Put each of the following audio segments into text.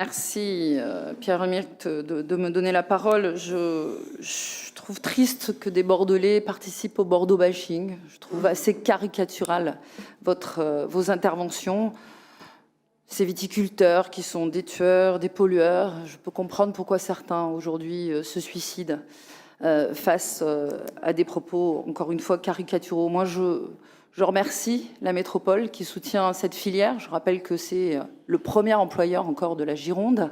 Merci Pierre-Emerick de me donner la parole. Je trouve triste que des Bordelais participent au Bordeaux bashing. Je trouve assez caricatural vos interventions. Ces viticulteurs qui sont des tueurs, des pollueurs, je peux comprendre pourquoi certains aujourd'hui se suicident face à des propos, encore une fois, caricaturaux. Moi, je remercie la métropole qui soutient cette filière. Je rappelle que c'est le premier employeur encore de la Gironde.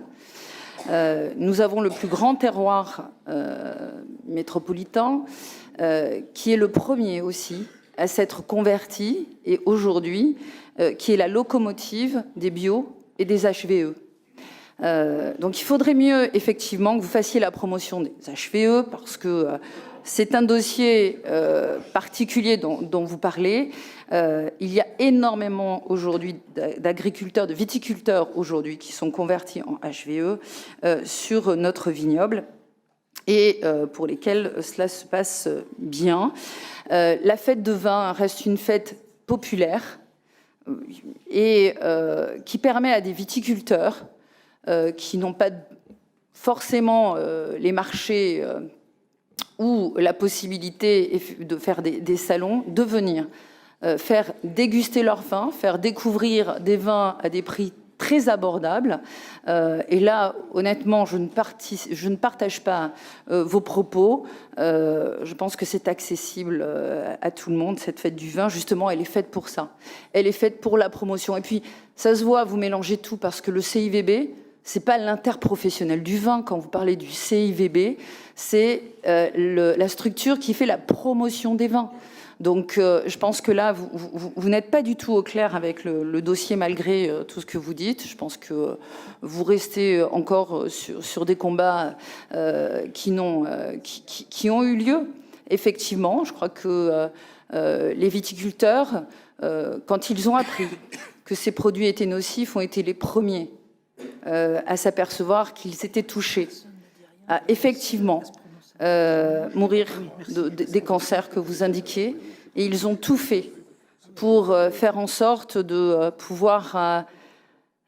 Nous avons le plus grand terroir métropolitain, qui est le premier aussi à s'être converti, et aujourd'hui, qui est la locomotive des bio et des HVE. Donc il faudrait mieux, effectivement, que vous fassiez la promotion des HVE, parce que c'est un dossier particulier dont vous parlez. Il y a énormément aujourd'hui d'agriculteurs, de viticulteurs aujourd'hui qui sont convertis en HVE sur notre vignoble et pour lesquels cela se passe bien. La fête de vin reste une fête populaire et qui permet à des viticulteurs qui n'ont pas forcément les marchés ou la possibilité de faire des salons, de venir faire déguster leurs vins, faire découvrir des vins à des prix très abordables. Et là, honnêtement, je ne partage pas vos propos. Je pense que c'est accessible à tout le monde, cette fête du vin. Justement, elle est faite pour ça. Elle est faite pour la promotion. Et puis, ça se voit, vous mélangez tout, parce que le CIVB, c'est pas l'interprofessionnel du vin. Quand vous parlez du CIVB, c'est la structure qui fait la promotion des vins. Donc, je pense que là, vous n'êtes pas du tout au clair avec le dossier, malgré tout ce que vous dites. Je pense que vous restez encore sur des combats qui ont eu lieu. Effectivement, je crois que les viticulteurs, quand ils ont appris que ces produits étaient nocifs, ont été les premiers à s'apercevoir qu'ils étaient touchés à effectivement mourir des cancers que vous indiquiez. Et ils ont tout fait pour faire en sorte de pouvoir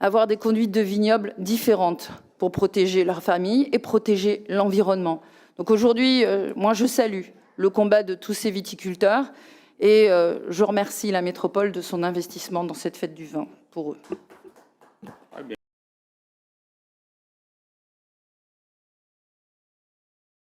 avoir des conduites de vignobles différentes pour protéger leur famille et protéger l'environnement. Donc aujourd'hui, moi je salue le combat de tous ces viticulteurs et je remercie la métropole de son investissement dans cette fête du vin pour eux.